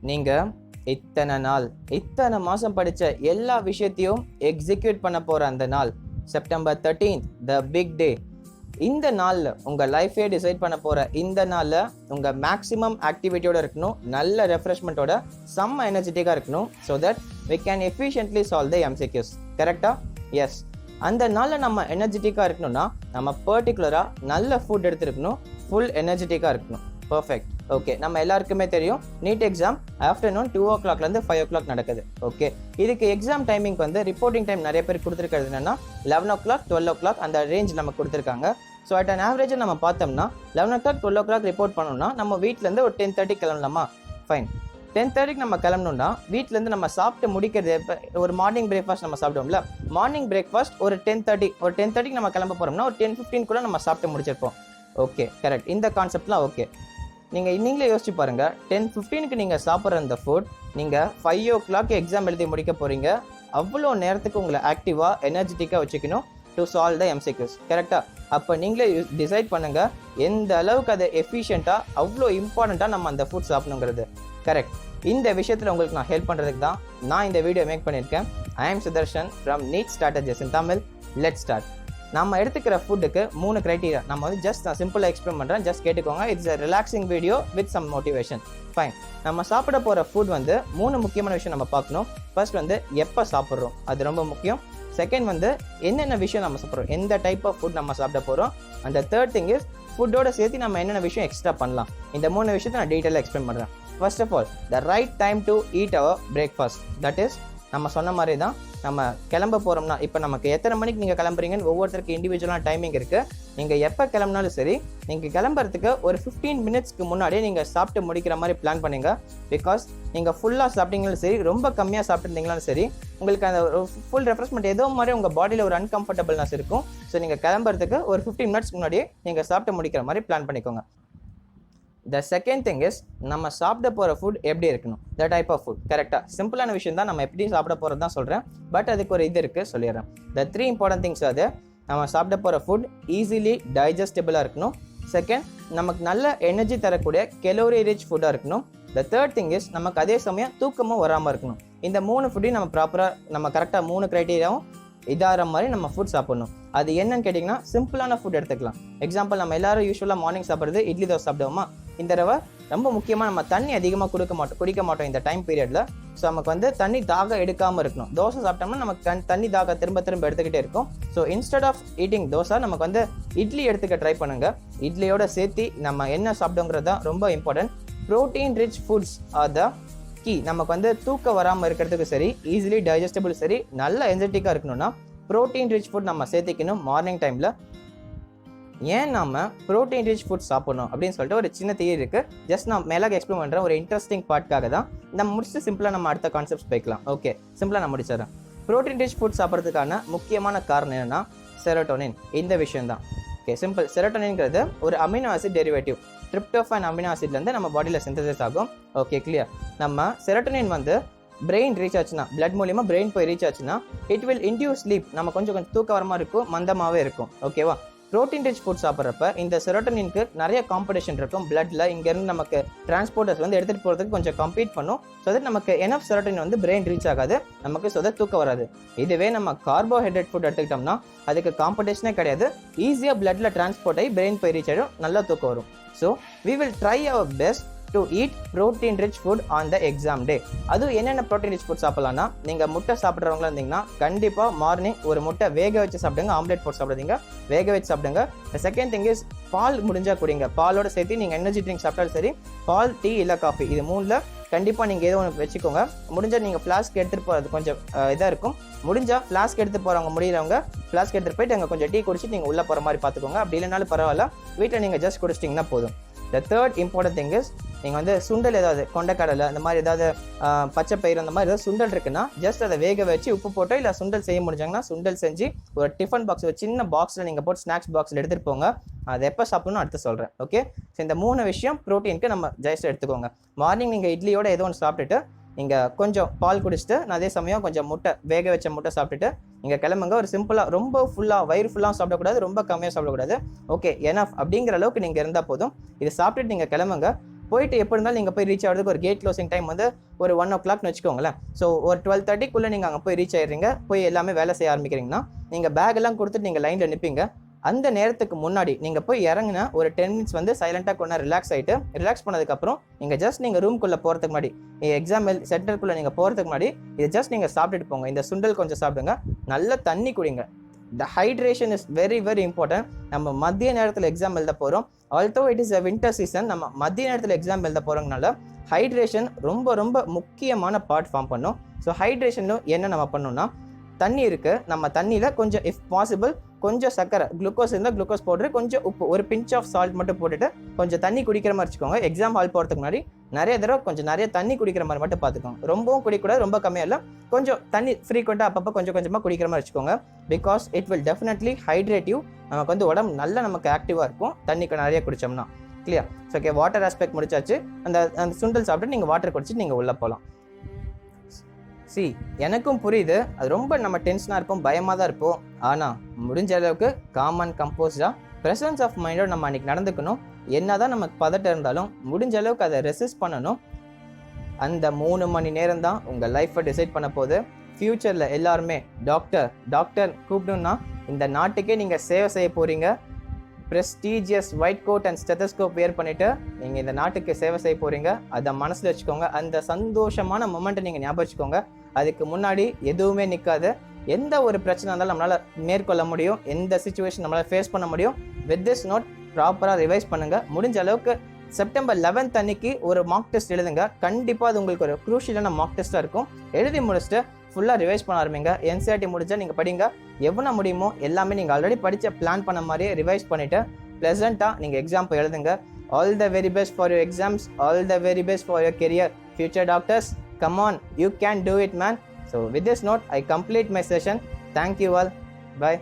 நீங்கள் இத்தனை மாதம் படித்த எல்லா விஷயத்தையும் எக்ஸிக்யூட் பண்ண போகிற அந்த நாள் செப்டம்பர் 13th த பிக் டே. இந்த நாளில் உங்கள் லைஃபே டிசைட் பண்ண போகிற இந்த நாளில் உங்கள் மேக்ஸிமம் ஆக்டிவிட்டியோட இருக்கணும், நல்ல ரெஃப்ரெஷ்மெண்ட்டோட, செம்ம எனர்ஜெட்டிக்காக இருக்கணும். So that we can efficiently solve the MCQs. கரெக்டாக? எஸ். அந்த நாளில் நம்ம எனர்ஜெட்டிக்காக இருக்கணும்னா நம்ம பர்டிகுலராக நல்ல ஃபுட் எடுத்துருக்கணும், ஃபுல் எனர்ஜெட்டிக்காக இருக்கணும். பர்ஃபெக்ட். ஓகே, நம்ம எல்லாருக்குமே தெரியும் நீட் எக்ஸாம் ஆஃப்டர்நூன் 2 o'clockலேருந்து 5 o'clock நடக்குது. ஓகே, இதுக்கு எக்ஸாம் டைமிங் வந்து ரிப்போர்ட்டிங் டைம் நிறைய பேர் கொடுத்துருக்கிறது என்னன்னா 11 o'clock 12 o'clock அந்த ரேஞ்ச் நமக்கு கொடுத்துருக்காங்க. ஸோ அட் அன் ஆவரேஜாக நம்ம பார்த்தோம்னா 11 o'clock 12 o'clock ரிப்போர்ட் பண்ணோம்னா நம்ம வீட்டிலேருந்து ஒரு 10:30 கிளம்பலாமா? ஃபைன். 10:30 நம்ம கிளம்பணும்னா வீட்டிலேருந்து நம்ம சாப்பிட்டு முடிக்கிறது ஒரு மார்னிங் பிரேக்ஃபாஸ்ட் நம்ம சாப்பிடுவோம்ல, மார்னிங் பிரேக்ஃபாஸ்ட் ஒரு 10:30 நம்ம கிளம்ப போகிறோம்னா ஒரு 10:15 நம்ம சாப்பிட்டு முடிச்சிருப்போம். Okay, correct. இந்த கான்செப்ட்லாம் ஓகே. நீங்களே யோசிச்சு பாருங்கள், 10:15 நீங்கள் சாப்பிட்ற அந்த ஃபுட் நீங்கள் 5 o'clock எக்ஸாம் எழுதி முடிக்க போகிறீங்க. அவ்வளோ நேரத்துக்கு உங்களை ஆக்டிவாக எனர்ஜெட்டிக்காக வச்சுக்கணும் டு சால்வ் த MCQs. கரெக்டாக? அப்போ நீங்களே டிசைட் பண்ணுங்கள் எந்த அளவுக்கு அதை எஃபிஷியண்ட்டாக அவ்வளோ இம்பார்ட்டண்ட்டாக நம்ம அந்த ஃபுட் சாப்பிடணுங்கிறது. கரெக்ட். இந்த விஷயத்தில் உங்களுக்கு நான் ஹெல்ப் பண்ணுறதுக்கு தான் நான் இந்த வீடியோ மேக் பண்ணியிருக்கேன். I am Sudarshan from NEET strategies in Tamil. Let's start. நம்ம எடுத்துக்கிற ஃபுட்டுக்கு 3 க்ரைட்டீரியா. நம்ம வந்து நான் சிம்பிளாக எக்ஸ்பிளைன் பண்ணுறேன், ஜஸ்ட் கேட்டுக்கோங்க. It's a relaxing video with some motivation. Fine. நம்ம சாப்பிட போகிற ஃபுட் வந்து 3 முக்கியமான விஷயம் நம்ம பார்க்கணும். ஃபர்ஸ்ட் வந்து எப்போ சாப்பிட்றோம், அது ரொம்ப முக்கியம். செகண்ட் வந்து என்னென்ன விஷயம் நம்ம சாப்பிட்றோம், எந்த டைப் ஆஃப் ஃபுட் நம்ம சாப்பிட போகிறோம். அண்ட் தேர்ட் திங் இஸ் ஃபுட்டோட சேர்த்து நம்ம என்னென்ன விஷயம் எக்ஸ்ட்ரா பண்ணலாம். இந்த 3 விஷயத்தை நான் டீட்டெயிலாக எக்ஸ்பிளைன் பண்ணுறேன். First of all, the right time to eat our breakfast. That is நம்ம சொன்ன மாதிரி தான் நம்ம கிளம்ப போகிறோம்னா, இப்போ நமக்கு எத்தனை மணிக்கு நீங்கள் கிளம்புறீங்கன்னு ஒவ்வொருத்தருக்கு இண்டிவிஜுவலான டைமிங் இருக்குது. நீங்கள் எப்போ கிளம்புனாலும் சரி, நீங்கள் கிளம்புறதுக்கு ஒரு 15 மினிட்ஸ்க்கு முன்னாடியே நீங்கள் சாப்பிட்டு முடிக்கிற மாதிரி பிளான் பண்ணுங்க. பிகாஸ் நீங்கள் ஃபுல்லாக சாப்பிட்டீங்களும் சரி, ரொம்ப கம்மியாக சாப்பிட்டுருந்தீங்களாலும் சரி, உங்களுக்கு அந்த ஃபுல் ரெஃப்ரெஷ்மெண்ட் ஏதோ மாதிரி உங்கள் பாடியில் ஒரு அன்கம்ஃபர்டபுள்னஸ் இருக்கும். ஸோ நீங்கள் கிளம்புறதுக்கு ஒரு 15 மினிட்ஸ்க்கு முன்னாடியே நீங்கள் சாப்பிட்டு முடிக்கிற மாதிரி பிளான் பண்ணிக்கோங்க. த செகண்ட் திங் இஸ் நம்ம சாப்பிட போகிற ஃபுட் எப்படி இருக்கணும், த டைப் ஆஃப் ஃபுட். கரெக்டாக? சிம்பிளான விஷயம் தான், நம்ம எப்படி சாப்பிட போகிறது தான் சொல்கிறேன். பட் அதுக்கு ஒரு இது இருக்குது, சொல்லிடுறேன். த 3 இம்பார்ட்டன்ட் திங்ஸ் அது நம்ம சாப்பிட போகிற ஃபுட் ஈஸிலி டைஜஸ்டபிளாக இருக்கணும். செகண்ட், நமக்கு நல்ல எனர்ஜி தரக்கூடிய கெலோரி ரிச் ஃபுட்டாக இருக்கணும். த தேர்ட் திங் இஸ் நமக்கு அதே சமயம் தூக்கமும் வராமல் இருக்கணும். இந்த 3 ஃபுட்டையும் நம்ம ப்ராப்பராக நம்ம கரெக்டாக 3 க்ரைட்டீரியாவும் இதாகிற மாதிரி நம்ம ஃபுட் சாப்பிடணும். அது என்னன்னு கேட்டிங்கன்னா சிம்பிளான ஃபுட் எடுத்துக்கலாம். எக்ஸாம்பிள், நம்ம எல்லாரும் யூஸ்வலாக மார்னிங் சாப்பிட்றது இட்லி தோசை சாப்பிடுவோமா? இந்த தடவை ரொம்ப முக்கியமாக நம்ம தண்ணி அதிகமாக குடிக்க மாட்டோம் இந்த டைம் பீரியடில். ஸோ நமக்கு வந்து தண்ணி தாகம் எடுக்காமல் இருக்கணும். தோசை சாப்பிட்டோம்னா நமக்கு தண்ணி தாகம் திரும்ப எடுத்துக்கிட்டே இருக்கும். So instead of eating dosa நமக்கு வந்து இட்லி எடுத்துக்க ட்ரை பண்ணுங்கள். இட்லியோட சேர்த்து நம்ம என்ன சாப்பிடுங்கிறது தான் ரொம்ப important. Protein rich foods are the key. நமக்கு வந்து தூக்கம் வராமல் இருக்கிறதுக்கு சரி, ஈஸிலி டைஜஸ்டபிள் சரி, நல்ல எனர்ஜெட்டிக்காக இருக்கணும்னா ப்ரோட்டீன் ரிச் ஃபுட் நம்ம சேர்த்திக்கணும் மார்னிங் டைமில். ஏன் நம்ம ப்ரோட்டீன் ரிச் ஃபுட் சாப்பிடணும் அப்படின்னு சொல்லிட்டு ஒரு சின்ன தியரி இருக்குது. ஜஸ்ட் நான் மேலே எக்ஸ்பிளைன் பண்ணுறேன், ஒரு இன்ட்ரெஸ்டிங் பார்ட்காக தான். நம்ம முடிச்சுட்டு சிம்பிளாக நம்ம அடுத்த கான்செப்ட்ஸ் போய்க்கலாம். ஓகே, சிம்பிளாக நான் முடிச்சிடறேன். ப்ரோட்டீன் ரிச் ஃபுட் சாப்பிட்றதுக்கான முக்கியமான காரணம் என்னென்னா செரோட்டோனின். இந்த விஷயம் தான். Okay, simple. செரோட்டோனின்ங்கிறது ஒரு amino acid derivative. Tryptophan amino ஆசிட்லேருந்து நம்ம பாடியில் சிந்தசைஸ் ஆகும். Okay, clear. நம்ம செரோட்டோனின் வந்து பிரெயின் ரீச் ஆச்சுன்னா, பிளட் மூலியமாக பிரெயின் போய் ரீச் ஆச்சுன்னா இட் வில் இன்டியூஸ் ஸ்லீப். நம்ம கொஞ்சம் தூக்க வரமாக இருக்கும், மந்தமாகவே இருக்கும். ஓகேவா? ப்ரோட்டீன் ரிச் ஃபுட் சாப்பிட்றப்ப இந்த செரோட்டோனினுக்கு நிறைய காம்படிஷன் இருக்கும் பிளட்டில். இங்கேருந்து நமக்கு டிரான்ஸ்போர்ட்டர்ஸ் வந்து எடுத்துகிட்டு போகிறதுக்கு கொஞ்சம் கம்பீட் பண்ணும். ஸோ தட் நமக்கு எனஃப் செரோட்டோனின் வந்து பிரெயின் ரீச் ஆகாது நமக்கு, ஸோ தட் தூக்கம் வராது. இதுவே நம்ம கார்போஹைட்ரேட் ஃபுட் எடுத்துக்கிட்டோம்னா அதுக்கு காம்படிஷனே கிடையாது. ஈஸியாக பிளட்டில் டிரான்ஸ்போர்ட் ஆகி பிரெயின் போய் ரீச் ஆகிடும், நல்லா தூக்கம் வரும். So we will try our best to eat protein rich food on the exam day. அதுவும் என்னென்ன ப்ரோட்டீன் ரிச் ஃபுட் சாப்பிட்லாம்னா, நீங்கள் முட்டை சாப்பிட்றவங்களா இருந்தீங்கன்னா கண்டிப்பாக மார்னிங் ஒரு முட்டை வேக வச்சு சாப்பிடுங்க. ஆம்லேட் போட்டு சாப்பிடுங்க, வேக வச்சு சாப்பிடுங்க. செகண்ட் திங் இஸ் பால் முடிஞ்சால் குடிங்க. பாலோட சேர்த்து நீங்கள் எனர்ஜி ட்ரிங்க் சாப்பிட்டாலும் சரி, பால், டீ இல்லை காஃபி, இது 3ல் கண்டிப்பாக நீங்கள் ஏதோ ஒன்று வச்சுக்கோங்க. முடிஞ்சால் நீங்கள் ஃப்ளாஸ்க் எடுத்துகிட்டு போகிறது கொஞ்சம் இதாக இருக்கும். முடிஞ்சால் ஃப்ளாஸ்க் எடுத்து போகிறவங்க, முடிகிறவங்க ஃப்ளாஸ்க் எடுத்துகிட்டு போயிட்டு அங்கே கொஞ்சம் டீ குடிச்சிட்டு நீங்கள் உள்ளே போகிற மாதிரி பார்த்துக்கோங்க. அப்படி இல்லைனாலும் பரவாயில்ல, வீட்டில் நீங்கள் ஜஸ்ட் குடிச்சிட்டிங்கன்னா போதும். The third important thing is நீங்கள் வந்து சுண்டல், ஏதாவது கொண்டைக்கடலை, அந்த மாதிரி ஏதாவது பச்சை பயிர், அந்த மாதிரி ஏதாவது சுண்டல் இருக்குன்னா ஜஸ்ட் அதை வேக வச்சு உப்பு போட்டோ இல்லை சுண்டல் செய்ய முடிஞ்சாங்கன்னா சுண்டல் செஞ்சு ஒரு டிஃபன் பாக்ஸ், ஒரு சின்ன பாக்ஸில் நீங்கள் போட்டு ஸ்நாக்ஸ் பாக்ஸில் எடுத்துகிட்டு போங்க. அதை எப்போ சாப்பிடணும் அடுத்து சொல்கிறேன். ஓகே, ஸோ இந்த 3 விஷயம் ப்ரோட்டீனுக்கு நம்ம ஜஸ்ட் எடுத்துக்கோங்க. மார்னிங் நீங்கள் இட்லியோட ஏதோ ஒன்று சாப்பிட்டுட்டு நீங்கள் கொஞ்சம் பால் குடிச்சிட்டு, அதே சமயம் கொஞ்சம் முட்டை, வேக வச்ச முட்டை சாப்பிட்டுட்டு நீங்கள் கிளம்புங்க. ஒரு சிம்பிளாக, ரொம்ப ஃபுல்லாக வயிறு ஃபுல்லாக சாப்பிடக்கூடாது, ரொம்ப கம்மியாக சாப்பிடக்கூடாது. ஓகே, எனஃப் அப்படிங்கிற அளவுக்கு நீங்கள் இருந்தால் போதும். இதை சாப்பிட்டுட்டு நீங்கள் கிளம்புங்க. போயிட்டு எப்படி இருந்தாலும் நீங்கள் போய் ரீச் ஆகிறதுக்கு ஒரு கேட் க்ளோசிங் டைம் வந்து ஒரு 1 o'clockனு வச்சுக்கோங்களேன். ஸோ ஒரு 12:30க்குள்ளே நீங்கள் அங்கே போய் ரீச் ஆயிடுறீங்க, போய் எல்லாமே வேலை செய்ய ஆரம்பிக்கிறீங்கன்னா நீங்கள் பேக்கெல்லாம் கொடுத்துட்டு நீங்கள் லைனில் நிற்பீங்க. அந்த நேரத்துக்கு முன்னாடி நீங்கள் போய் இறங்கினா ஒரு 10 minutes வந்து சைலண்ட்டாக கொஞ்சம் ரிலாக்ஸ் ஆகிட்டு, ரிலாக்ஸ் பண்ணதுக்கப்புறம் நீங்கள் ரூம்குள்ளே போகிறதுக்கு முன்னாடி, எக்ஸாம் சென்டருக்குள்ளே நீங்கள் போகிறதுக்கு முன்னாடி இதை ஜஸ்ட் நீங்கள் சாப்பிட்டுட்டு போங்க. இந்த சுண்டல் கொஞ்சம் சாப்பிடுங்க, நல்ல தண்ணி குடிங்க. The hydration is very very important. நம்ம மதிய நேரத்தில் எக்ஸாம் எழுத போகிறோம். Although it is a winter season, நம்ம மதிய நேரத்தில் எக்ஸாம் எழுத போகிறோங்கனால ஹைட்ரேஷன் ரொம்ப ரொம்ப முக்கியமான பார்ட் ஃபார்ம் பண்ணும். ஸோ ஹைட்ரேஷனும் என்ன நம்ம பண்ணணும்னா, தண்ணி இருக்குது, நம்ம தண்ணியில் கொஞ்சம் இஃப் பாசிபிள் கொஞ்சம் சக்கரை, குளுக்கோஸ் இருந்தால் குளுக்கோஸ் பவுடர், கொஞ்சம் உப்பு, ஒரு பிஞ்ச் ஆஃப் சால்ட் மட்டும் போட்டுட்டு கொஞ்சம் தண்ணி குடிக்கிற மாதிரி வச்சுக்கோங்க. எக்ஸாம் ஹால் போகிறதுக்கு முன்னாடி நிறைய தடவை கொஞ்சம் நிறைய தண்ணி குடிக்கிற மாதிரி மட்டும் பார்த்துக்கோங்க. ரொம்பவும் குடிக்கூடாது, ரொம்ப கம்மியாக இல்லை, கொஞ்சம் தண்ணி ஃப்ரீக்வெண்ட்டாக அப்பப்போ கொஞ்சம் கொஞ்சமாக குடிக்கிற மாதிரி வச்சுக்கோங்க. Because it will definitely hydrate you. நமக்கு வந்து உடம்பு நல்லா நமக்கு ஆக்டிவாக இருக்கும் தண்ணிக்கு நிறைய குடித்தோம்னா. Clear? So okay, water aspect முடிச்சாச்சு. அந்த சுண்டல் சாப்பிட்டு நீங்கள் வாட்டர் குடிச்சிட்டு நீங்கள் உள்ளே போகலாம். எனக்கும் புரியுது, அது ரொம்ப நம்ம டென்ஷனாக இருப்போம், பயமாக தான் இருப்போம். ஆனால் முடிஞ்ச அளவுக்கு காம் அண்ட் கம்போஸ்டாக ப்ரெசன்ஸ் ஆஃப் மைண்டோட நம்ம அன்றைக்கி நடந்துக்கணும். என்ன தான் நமக்கு பதட்டம் இருந்தாலும் முடிஞ்ச அளவுக்கு அதை ரெசிஸ்ட் பண்ணணும். அந்த 3 மணி நேரம் தான் உங்கள் லைஃப்பை டிசைட் பண்ண போகுது. ஃப்யூச்சரில் எல்லாருமே டாக்டர் கூப்பிடணுன்னா இந்த நாட்டுக்கே நீங்கள் சேவை செய்ய போகிறீங்க. Prestigious white code and stethoscope wear பண்ணிவிட்டு நீங்கள் இந்த நாட்டுக்கு சேவை செய்ய போகிறீங்க. அதை மனசில் வச்சுக்கோங்க. அந்த சந்தோஷமான மொமெண்ட்டை நீங்கள் ஞாபகம் வச்சுக்கோங்க. அதுக்கு முன்னாடி எதுவுமே நிற்காது. எந்த ஒரு பிரச்சனை இருந்தாலும் நம்மளால் மேற்கொள்ள முடியும், எந்த சுச்சுவேஷன் நம்மளால் ஃபேஸ் பண்ண முடியும். வித் திஸ் நோட் ப்ராப்பராக ரிவைஸ் பண்ணுங்கள். முடிஞ்ச அளவுக்கு செப்டம்பர் 11th அன்னைக்கு ஒரு மார்க் டெஸ்ட் எழுதுங்க. கண்டிப்பாக அது உங்களுக்கு ஒரு க்ரூஷியலான மார்க் டெஸ்ட்டாக இருக்கும். எழுதி முடிச்சுட்டு ஃபுல்லாக ரிவைஸ் பண்ண ஆரம்பிங்க. NCERT முடிஞ்சால் நீங்கள் படிங்க. எவ்வளோ முடியுமோ எல்லாமே நீங்கள் ஆல்ரெடி படித்த பிளான் பண்ண மாதிரியே ரிவைஸ் பண்ணிவிட்டு ப்ளசண்ட்டாக நீங்கள் எக்ஸாம் போய் எழுதுங்க. All the very best for your exams. All the very best for your career. Future doctors, come on, you can do it, man. So with this note, I complete my session. Thank you all. Bye.